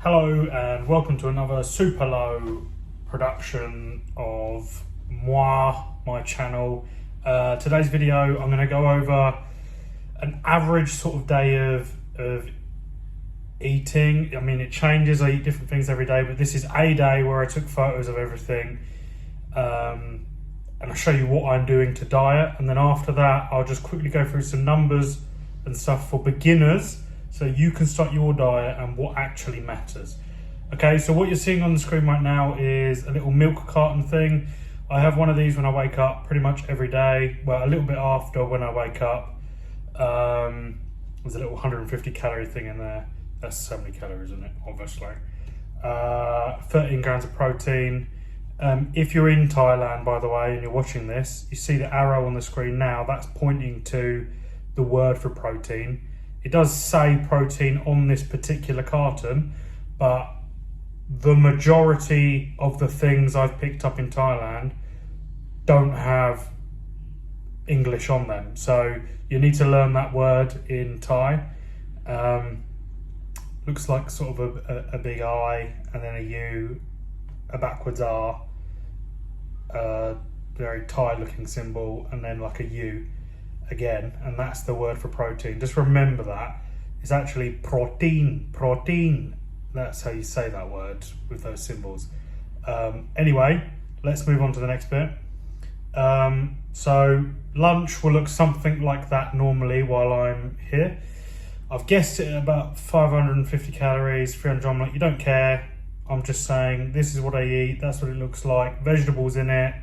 Hello and welcome to another super low production of my channel. Today's video I'm going to go over an average sort of day of eating. I mean, it changes, I eat different things every day, but this is a day where I took photos of everything and I'll show you what I'm doing to diet, and then after that I'll just quickly go through some numbers and stuff for beginners so you can start your diet and what actually matters. Okay, so what you're seeing on the screen right now is a little milk carton thing. I have one of these when I wake up pretty much every day. Well, a little bit after when I wake up. There's a little 150 calorie thing in there. That's so many calories in it, obviously. 13 grams of protein. If you're in Thailand, by the way, and you're watching this, you see the arrow on the screen now, that's pointing to the word for protein. It does say protein on this particular carton, but the majority of the things I've picked up in Thailand don't have English on them. So you need to learn that word in Thai. Looks like sort of a big I and then a U, a backwards R, very Thai looking symbol, and then like a U again, and that's the word for protein. Just remember that. It's actually protein. That's how you say that word with those symbols. Anyway, let's move on to the next bit. So lunch will look something like that normally while I'm here. I've guessed it at about 550 calories, 300 omelette. You don't care. I'm just saying this is what I eat. That's what it looks like. Vegetables in it,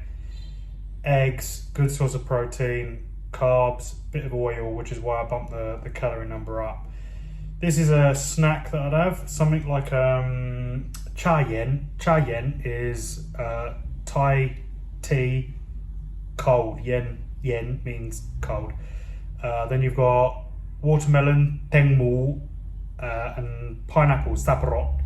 eggs, good source of protein, carbs, bit of oil, which is why I bumped the calorie number up. This is a snack that I'd have, something like cha yen. Cha yen is Thai tea, cold. Yen means cold. Then you've got watermelon, tengmu, and pineapple, saparot.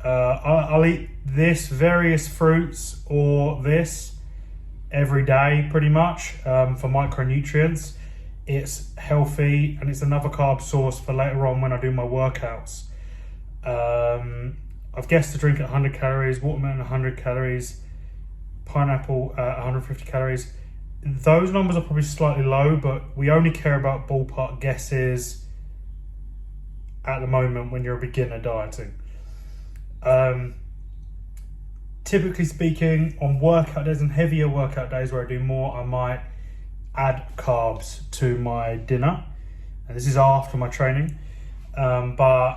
I'll eat this, various fruits, or this every day pretty much for micronutrients. It's healthy and it's another carb source for later on when I do my workouts. I've guessed to drink at 100 calories, watermelon 100 calories, pineapple 150 calories. Those numbers are probably slightly low, but we only care about ballpark guesses at the moment when you're a beginner dieting. Typically speaking, on workout days and heavier workout days where I do more, I might add carbs to my dinner, and this is after my training. But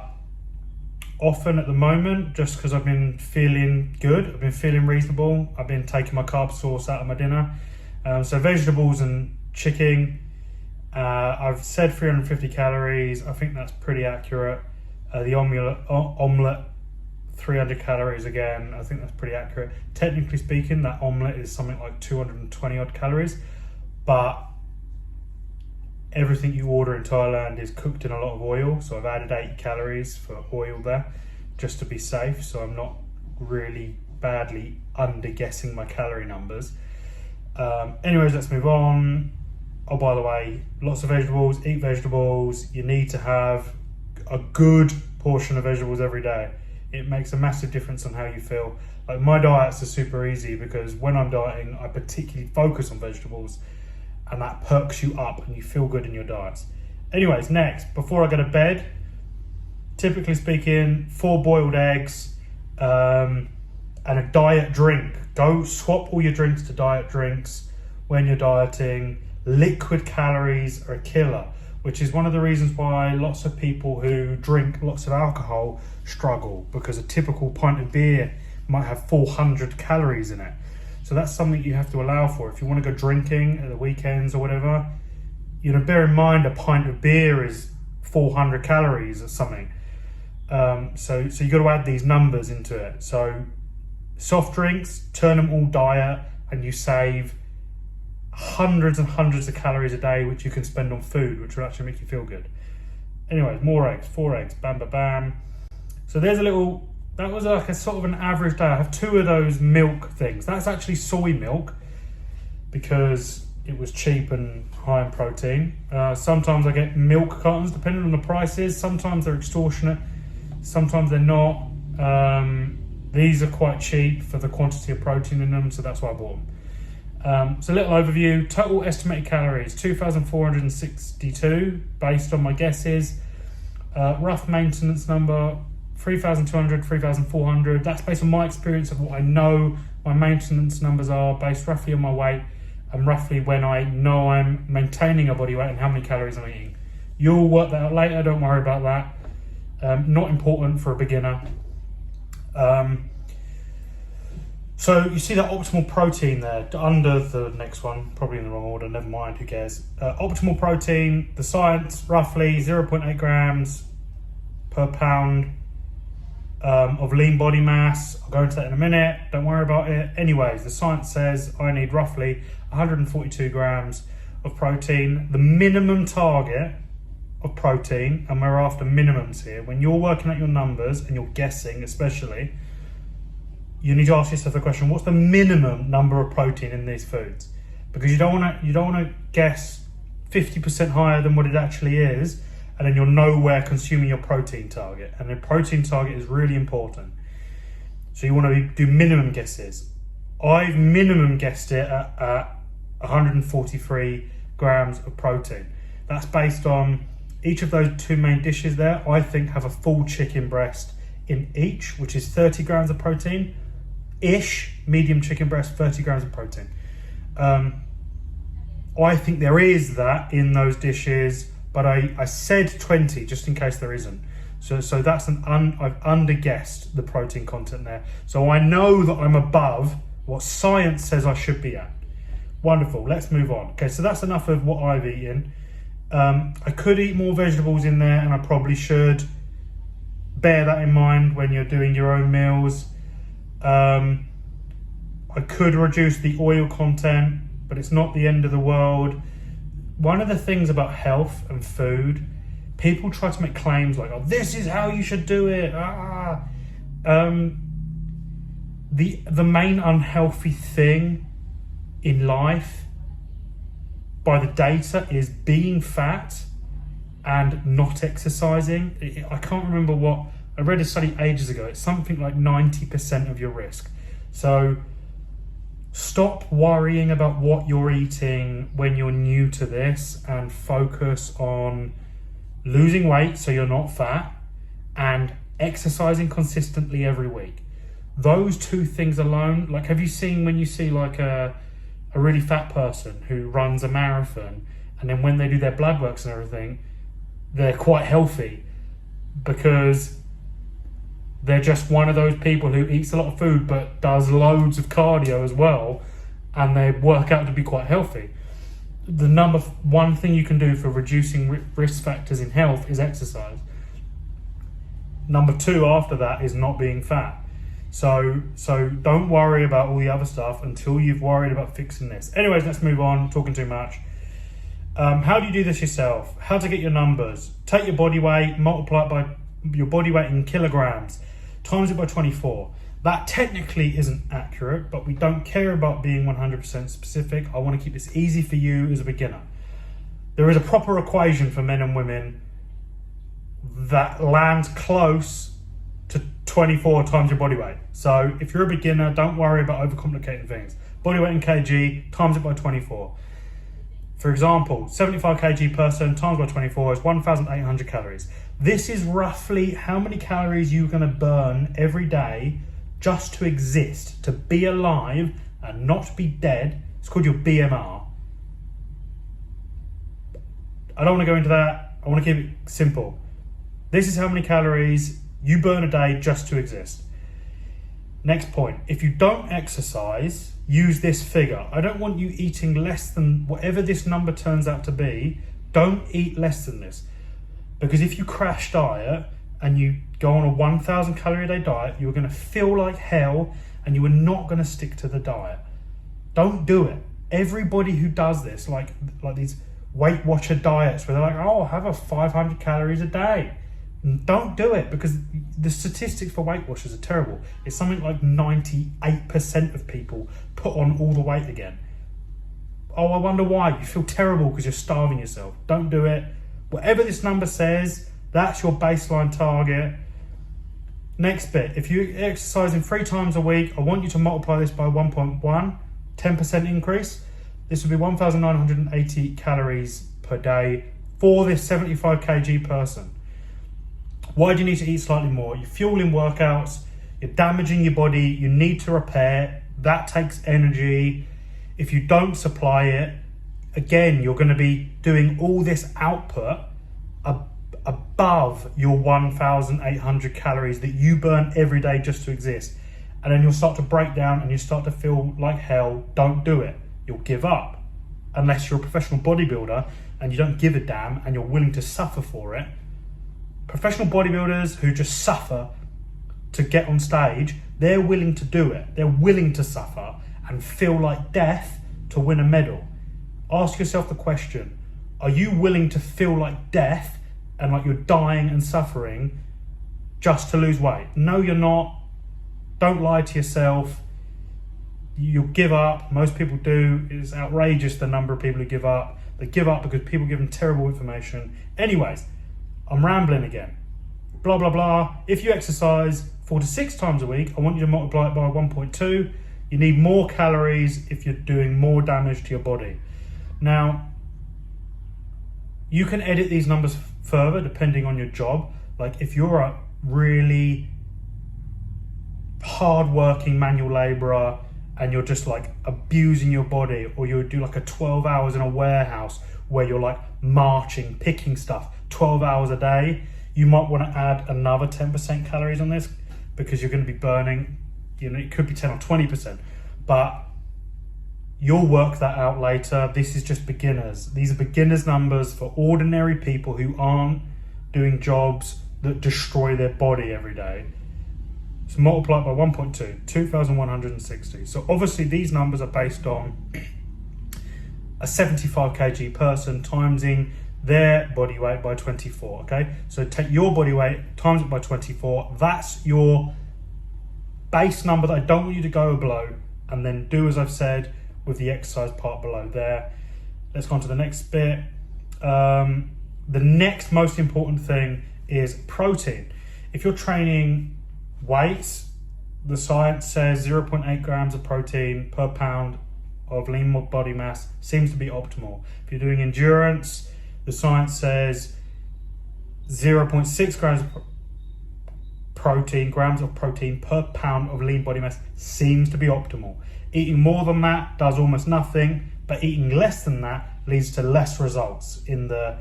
often at the moment, just because I've been feeling good, I've been feeling reasonable, I've been taking my carb source out of my dinner. So vegetables and chicken, I've said 350 calories. I think that's pretty accurate. The omelette 300 calories again, I think that's pretty accurate. Technically speaking, that omelette is something like 220 odd calories, but everything you order in Thailand is cooked in a lot of oil, so I've added 80 calories for oil there just to be safe, so I'm not really badly under guessing my calorie numbers. Anyways, let's move on. Oh, by the way, lots of vegetables, eat vegetables. You need to have a good portion of vegetables every day. It makes a massive difference on how you feel. Like, my diets are super easy because when I'm dieting, I particularly focus on vegetables, and that perks you up and you feel good in your diets. Anyways, next, before I go to bed, typically speaking, 4 boiled eggs and a diet drink. Go swap all your drinks to diet drinks when you're dieting. Liquid calories are a killer, which is one of the reasons why lots of people who drink lots of alcohol struggle, because a typical pint of beer might have 400 calories in it. So that's something you have to allow for. If you want to go drinking at the weekends or whatever, you know, bear in mind a pint of beer is 400 calories or something. So you got to add these numbers into it. So soft drinks, turn them all diet, and you save hundreds and hundreds of calories a day, which you can spend on food, which will actually make you feel good. Anyways, more eggs, 4 eggs, bam, bam, bam. So there's a little, that was like a sort of an average day. I have 2 of those milk things. That's actually soy milk because it was cheap and high in protein. Sometimes I get milk cartons, depending on the prices. Sometimes they're extortionate, sometimes they're not. These are quite cheap for the quantity of protein in them, so that's why I bought them. So a little overview. Total estimated calories, 2,462, based on my guesses. Rough maintenance number, 3,200, 3,400. That's based on my experience of what I know my maintenance numbers are, based roughly on my weight and roughly when I know I'm maintaining a body weight and how many calories I'm eating. You'll work that out later, don't worry about that. Not important for a beginner. So you see that optimal protein there under the next one, probably in the wrong order, never mind, who cares. Optimal protein, the science, roughly 0.8 grams per pound of lean body mass. I'll go into that in a minute, don't worry about it. Anyways, the science says I need roughly 142 grams of protein. The minimum target of protein, and we're after minimums here, when you're working out your numbers and you're guessing especially, you need to ask yourself the question, what's the minimum number of protein in these foods? Because you don't want to guess 50% higher than what it actually is, and then you're nowhere consuming your protein target. And the protein target is really important. So you want to do minimum guesses. I've minimum guessed it at 143 grams of protein. That's based on each of those two main dishes there, I think, have a full chicken breast in each, which is 30 grams of protein. Medium chicken breast, 30 grams of protein. I think there is that in those dishes, but I said 20 just in case there isn't. So that's I've underguessed the protein content there. So I know that I'm above what science says I should be at. Wonderful, let's move on. Okay, so that's enough of what I've eaten. I could eat more vegetables in there, and I probably should. Bear that in mind when you're doing your own meals. I could reduce the oil content, but it's not the end of the world. One of the things about health and food, people try to make claims like, oh, this is how you should do it. The main unhealthy thing in life, by the data, is being fat and not exercising. I can't remember what, I read a study ages ago, it's something like 90% of your risk. So stop worrying about what you're eating when you're new to this and focus on losing weight so you're not fat and exercising consistently every week. Those two things alone, like, have you seen when you see like a really fat person who runs a marathon, and then when they do their blood works and everything, they're quite healthy because they're just one of those people who eats a lot of food but does loads of cardio as well, and they work out to be quite healthy. The number one thing you can do for reducing risk factors in health is exercise. Number two after that is not being fat. So don't worry about all the other stuff until you've worried about fixing this. Anyways, let's move on, talking too much. How do you do this yourself? How to get your numbers? Take your body weight, multiply it by your body weight in kilograms, times it by 24. That technically isn't accurate, but we don't care about being 100% specific. I want to keep this easy for you as a beginner. There is a proper equation for men and women that lands close to 24 times your body weight. So if you're a beginner, don't worry about overcomplicating things. Body weight in kg, times it by 24. For example, 75 kg person times by 24 is 1,800 calories. This is roughly how many calories you're going to burn every day just to exist, to be alive and not be dead. It's called your BMR. I don't want to go into that. I want to keep it simple. This is how many calories you burn a day just to exist. Next point, if you don't exercise, use this figure. I don't want you eating less than whatever this number turns out to be. Don't eat less than this. Because if you crash diet and you go on a 1,000 calorie a day diet, you're going to feel like hell and you are not going to stick to the diet. Don't do it. Everybody who does this, like these Weight Watcher diets where they're like, oh, have a 500 calories a day. Don't do it, because the statistics for Weight Watchers are terrible. It's something like 98% of people put on all the weight again. oh, I wonder why. You feel terrible because you're starving yourself. Don't do it. Whatever this number says, that's your baseline target. Next bit, if you're exercising 3 times a week, I want you to multiply this by 1.1, 10% increase. This would be 1,980 calories per day for this 75 kg person. Why do you need to eat slightly more? You're fueling workouts, you're damaging your body, you need to repair. That takes energy. If you don't supply it, again, you're going to be doing all this output above your 1,800 calories that you burn every day just to exist. And then you'll start to break down and you start to feel like hell. Don't do it. You'll give up. Unless you're a professional bodybuilder and you don't give a damn and you're willing to suffer for it. Professional bodybuilders who just suffer to get on stage, they're willing to do it. They're willing to suffer and feel like death to win a medal. Ask yourself the question, are you willing to feel like death and like you're dying and suffering just to lose weight? No, you're not. Don't lie to yourself. You'll give up. Most people do. It's outrageous the number of people who give up. They give up because people give them terrible information. Anyways, I'm rambling again. Blah, blah, blah. If you exercise 4 to 6 times a week, I want you to multiply it by 1.2. You need more calories if you're doing more damage to your body. Now, you can edit these numbers further depending on your job. Like if you're a really hard-working manual labourer and you're just like abusing your body, or you do like a 12 hours in a warehouse where you're like marching, picking stuff 12 hours a day, you might want to add another 10% calories on this because you're going to be burning, you know, it could be 10 or 20%, but you'll work that out later. This is just beginners. These are beginners numbers for ordinary people who aren't doing jobs that destroy their body every day. So multiply it by 1.2, 2,160. So obviously these numbers are based on a 75 kg person timesing their body weight by 24, okay? So take your body weight, times it by 24. That's your base number that I don't want you to go below, and then do as I've said with the exercise part below there. Let's go on to the next bit. The next most important thing is protein. If you're training weights, the science says 0.8 grams of protein per pound of lean body mass seems to be optimal. If you're doing endurance, the science says 0.6 grams of protein per pound of lean body mass seems to be optimal. Eating more than that does almost nothing, but eating less than that leads to less results in the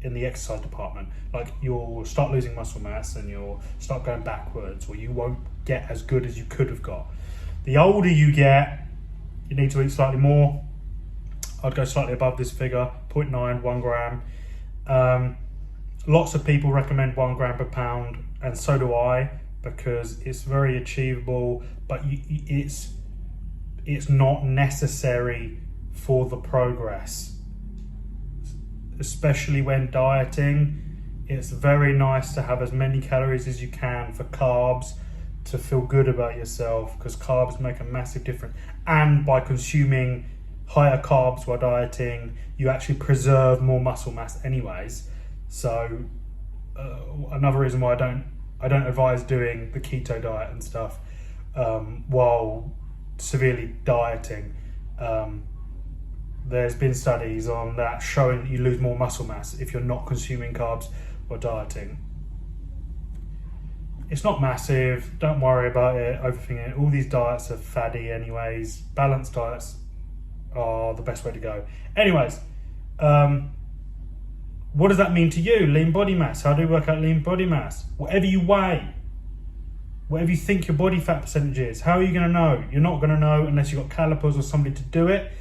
exercise department. Like you'll start losing muscle mass and you'll start going backwards, or you won't get as good as you could have got. The older you get, you need to eat slightly more. I'd go slightly above this figure, 0.9, 1 gram. Lots of people recommend 1 gram per pound, and so do I, because it's very achievable, but it's not necessary for the progress. Especially when dieting, it's very nice to have as many calories as you can for carbs to feel good about yourself, because carbs make a massive difference. And by consuming higher carbs while dieting, you actually preserve more muscle mass anyways. So another reason why I don't advise doing the keto diet and stuff while severely dieting. There's been studies on that showing that you lose more muscle mass if you're not consuming carbs or dieting. It's not massive, don't worry about it, overthinking it. All these diets are faddy anyways. Balanced diets are the best way to go. Anyways, what does that mean to you? Lean body mass. How do you work out lean body mass? Whatever you weigh, whatever you think your body fat percentage is, how are you going to know? You're not going to know unless you've got calipers or somebody to do it.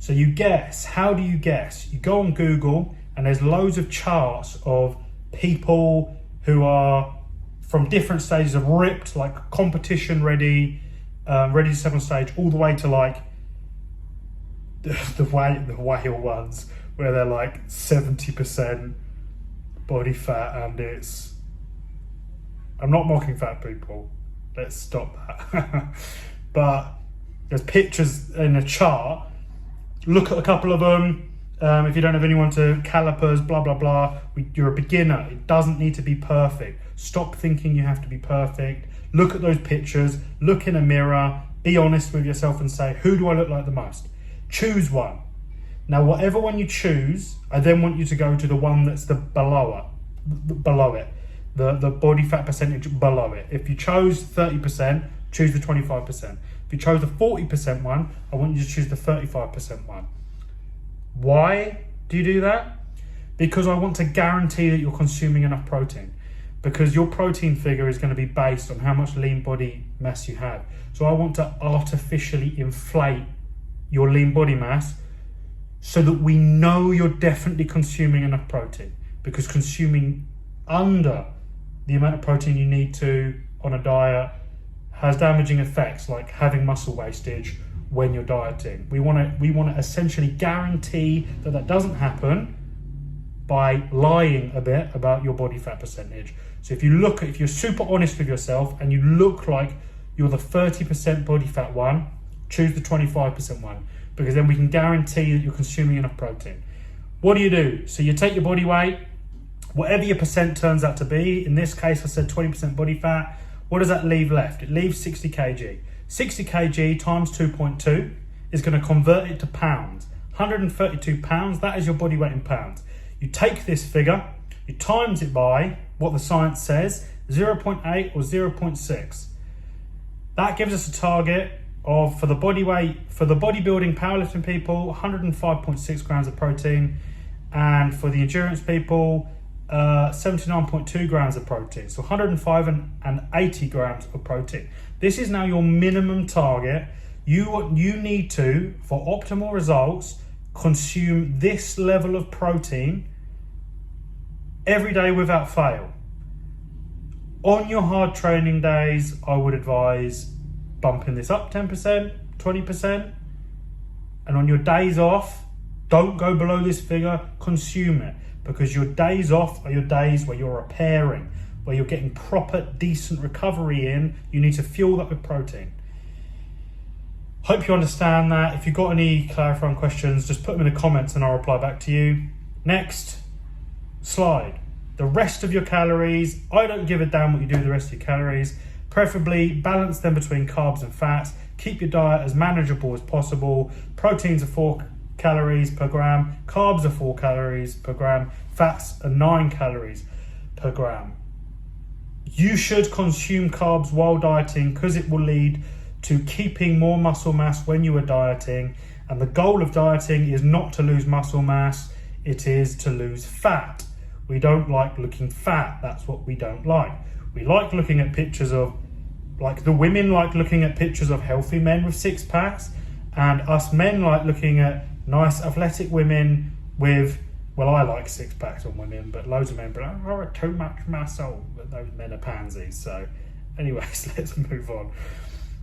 So you guess. How do you guess? You go on Google and there's loads of charts of people who are from different stages of ripped, like competition ready, ready to step on stage, all the way to like the whale ones where they're like 70% body fat, and it's, I'm not mocking fat people, let's stop that. But there's pictures in a chart Look at a couple of them. If you don't have anyone to calipers, blah, blah, blah, you're a beginner. It doesn't need to be perfect. Stop thinking you have to be perfect. Look at those pictures, look in a mirror, be honest with yourself and say, who do I look like the most? Choose one. Now, whatever one you choose, I then want you to go to the one that's below it, the body fat percentage below it. If you chose 30%, choose the 25%. If you chose the 40% one, I want you to choose the 35% one. Why do you do that? Because I want to guarantee that you're consuming enough protein. Because your protein figure is going to be based on how much lean body mass you have. So I want to artificially inflate your lean body mass so that we know you're definitely consuming enough protein. Because consuming under the amount of protein you need to on a diet has damaging effects, like having muscle wastage when you're dieting. We want to essentially guarantee that that doesn't happen by lying a bit about your body fat percentage. So if you're super honest with yourself and you look like you're the 30% body fat one, choose the 25% one, because then we can guarantee that you're consuming enough protein. What do? So you take your body weight, whatever your percent turns out to be. In this case, I said 20% body fat. What does that leave left? It leaves 60 kg. 60 kg times 2.2 is going to convert it to pounds. 132 pounds, that is your body weight in pounds. You take this figure, you times it by what the science says, 0.8 or 0.6. That gives us a target of, for the body weight, for the bodybuilding powerlifting people, 105.6 grams of protein, and for the endurance people, 79.2 grams of protein. So 105 and 80 grams of protein. This is now your minimum target. You need to, for optimal results, consume this level of protein every day without fail. On your hard training days, I would advise bumping this up 10%, 20%. And on your days off, don't go below this figure, consume it. Because your days off are your days where you're repairing, where you're getting proper, decent recovery in. You need to fuel that with protein. Hope you understand that. If you've got any clarifying questions, just put them in the comments and I'll reply back to you. Next slide. The rest of your calories. I don't give a damn what you do with the rest of your calories. Preferably balance them between carbs and fats. Keep your diet as manageable as possible. Proteins are 4 calories per gram. Carbs are 4 calories per gram. Fats are 9 calories per gram. You should consume carbs while dieting because it will lead to keeping more muscle mass when you are dieting. And the goal of dieting is not to lose muscle mass, it is to lose fat. We don't like looking fat, that's what we don't like. We like looking at pictures of, like the women like looking at pictures of healthy men with 6 packs, and us men like looking at nice athletic women with, well, I like 6 packs on women, but loads of men be like, oh, too much muscle. But those men are pansies. So anyways, let's move on.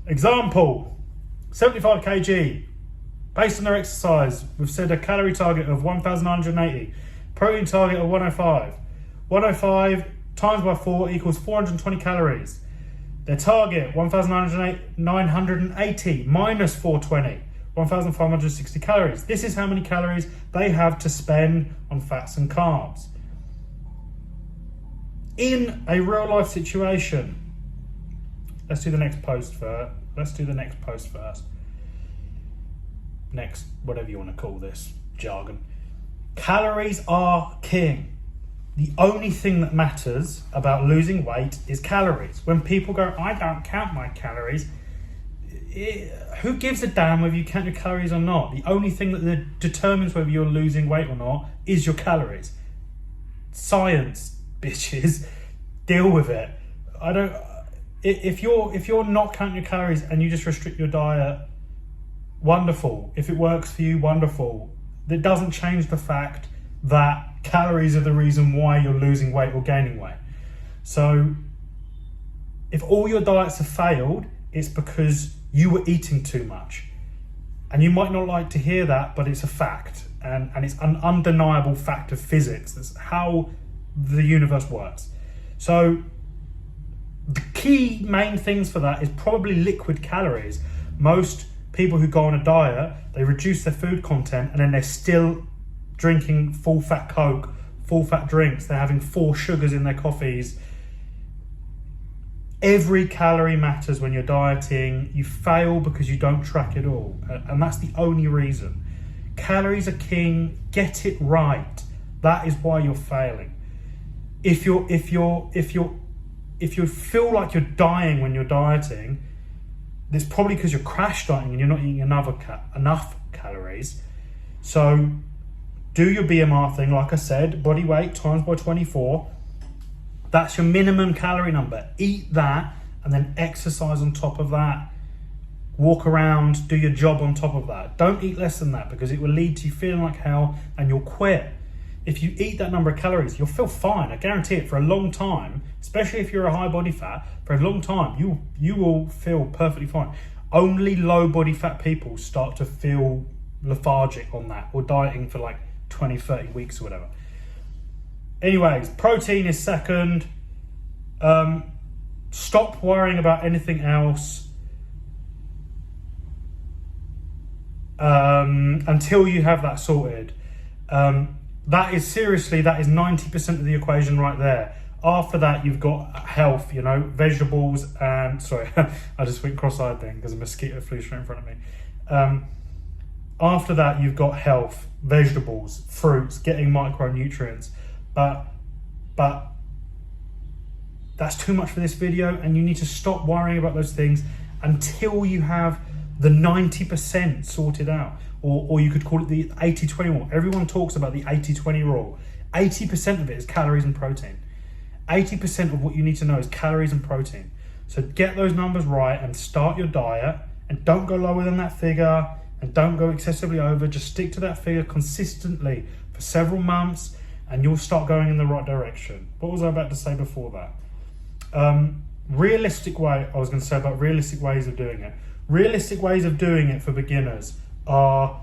Example, 75 kg, based on their exercise, we've set a calorie target of 1,980, protein target of 105. 105 times by 4 equals 420 calories. Their target, 1,980 minus 420, 1,560 calories. This is how many calories they have to spend on fats and carbs. In a real life situation, let's do the next post first. Next, whatever you want to call this jargon. Calories are king. The only thing that matters about losing weight is calories. When people go, I don't count my calories, who gives a damn whether you count your calories or not? The only thing that determines whether you're losing weight or not is your calories. Science, bitches. Deal with it. If you're not counting your calories and you just restrict your diet, wonderful. If it works for you, wonderful. That doesn't change the fact that calories are the reason why you're losing weight or gaining weight. So if all your diets have failed, it's because you were eating too much. And you might not like to hear that, but it's a fact. And it's an undeniable fact of physics. That's how the universe works. So the key main things for that is probably liquid calories. Most people who go on a diet, they reduce their food content and then they're still drinking full fat Coke, full fat drinks. They're having 4 sugars in their coffees. Every calorie matters when you're dieting. You fail because you don't track it all. And that's the only reason. Calories are king. Get it right. That is why you're failing. If you feel like you're dying when you're dieting, it's probably because you're crash dieting and you're not eating enough calories. So do your BMR thing, like I said, body weight times by 24. That's your minimum calorie number. Eat that and then exercise on top of that. Walk around, do your job on top of that. Don't eat less than that because it will lead to you feeling like hell and you'll quit. If you eat that number of calories, you'll feel fine. I guarantee it. For a long time, especially if you're a high body fat, for a long time, you will feel perfectly fine. Only low body fat people start to feel lethargic on that or dieting for like 20, 30 weeks or whatever. Anyways, protein is second. Stop worrying about anything else until you have that sorted. That is 90% of the equation right there. After that, you've got health, vegetables and, sorry, I just went cross-eyed then because a mosquito flew straight in front of me. After that, you've got health, vegetables, fruits, getting micronutrients. But that's too much for this video, and you need to stop worrying about those things until you have the 90% sorted out. Or you could call it the 80-20 rule. Everyone talks about the 80-20 rule. 80% of it is calories and protein. 80% of what you need to know is calories and protein. So get those numbers right and start your diet, and don't go lower than that figure and don't go excessively over. Just stick to that figure consistently for several months and you'll start going in the right direction. What was I about to say before that? Realistic ways of doing it. Realistic ways of doing it for beginners are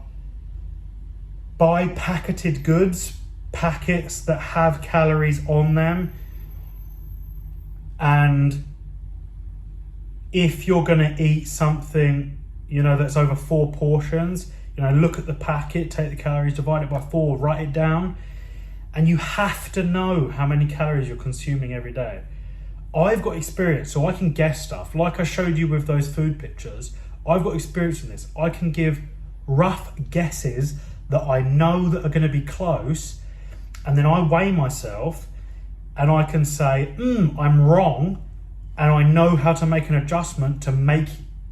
buy packeted goods, packets that have calories on them. And if you're going to eat something, that's over 4 portions, look at the packet, take the calories, divide it by 4, write it down. And you have to know how many calories you're consuming every day. I've got experience, so I can guess stuff. Like I showed you with those food pictures, I've got experience in this. I can give rough guesses that I know that are going to be close, and then I weigh myself and I can say, I'm wrong, and I know how to make an adjustment to make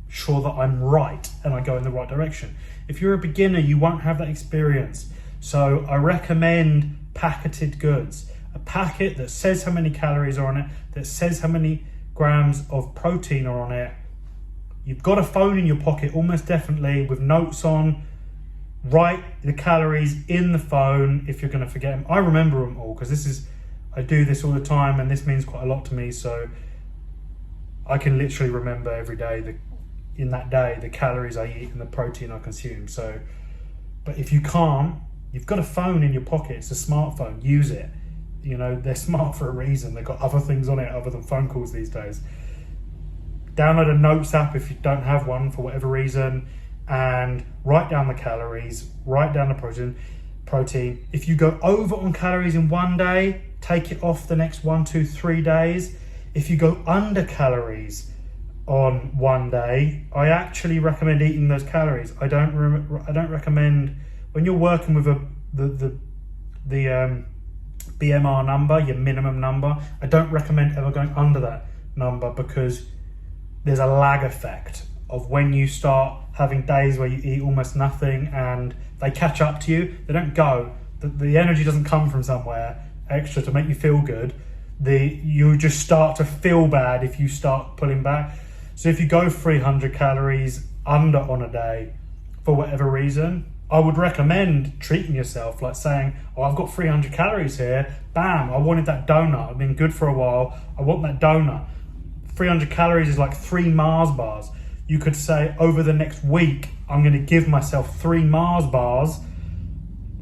sure that I'm right and I go in the right direction. If you're a beginner, you won't have that experience. So I recommend packeted goods. A packet that says how many calories are on it, that says how many grams of protein are on it. You've got a phone in your pocket, almost definitely, with notes on. Write the calories in the phone if you're going to forget them. I remember them all because I do this all the time and this means quite a lot to me. So I can literally remember every day, in that day, the calories I eat and the protein I consume. So, but if you can't, you've got a phone in your pocket. It's a smartphone. Use it. They're smart for a reason. They've got other things on it other than phone calls these days. Download a notes app if you don't have one for whatever reason, and write down the calories, write down the protein. If you go over on calories in one day, take it off the next 1, 2, 3 days. If you go under calories on one day, I actually recommend eating those calories. I don't recommend, when you're working with the BMR number, your minimum number, I don't recommend ever going under that number because there's a lag effect of when you start having days where you eat almost nothing and they catch up to you. They don't go. The energy doesn't come from somewhere extra to make you feel good. You just start to feel bad if you start pulling back. So if you go 300 calories under on a day for whatever reason, I would recommend treating yourself, like saying, I've got 300 calories here. Bam, I wanted that donut. I've been good for a while. I want that donut. 300 calories is like 3 Mars bars. You could say, over the next week, I'm going to give myself 3 Mars bars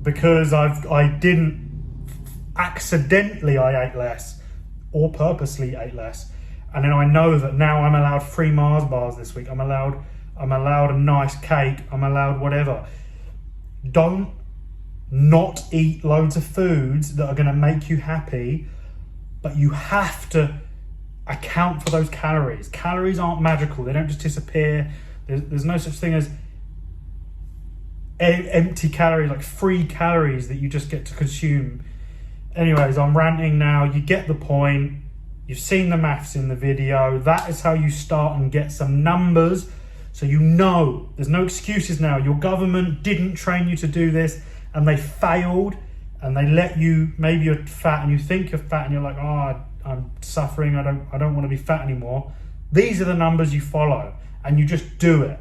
because I didn't accidentally, I ate less or purposely ate less. And then I know that now I'm allowed 3 Mars bars this week. I'm allowed I'm allowed a nice cake, I'm allowed whatever. Don't not eat loads of foods that are going to make you happy, but you have to account for those calories. Calories aren't magical, they don't just disappear. There's no such thing as empty calories, like free calories that you just get to consume. Anyways, I'm ranting now. You get the point. You've seen the maths in the video. That is how you start and get some numbers, so you know there's no excuses now. Your government didn't train you to do this and they failed, and they let you, maybe you're fat and you think you're fat and you're like, oh, I'm suffering, I don't want to be fat anymore. These are the numbers you follow and you just do it.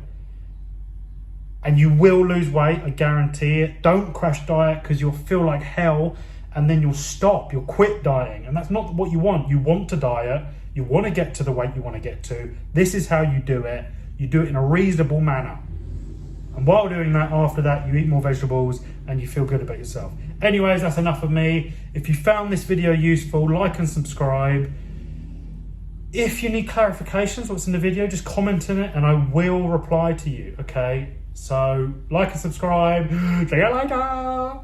And you will lose weight, I guarantee it. Don't crash diet, because you'll feel like hell and then you'll stop, you'll quit dieting. And that's not what you want. You want to diet, you want to get to the weight you want to get to. This is how you do it. You do it in a reasonable manner. And while doing that, after that, you eat more vegetables and you feel good about yourself. Anyways, that's enough of me. If you found this video useful, like and subscribe. If you need clarifications, what's in the video, just comment in it and I will reply to you, okay? So, like and subscribe. See you later.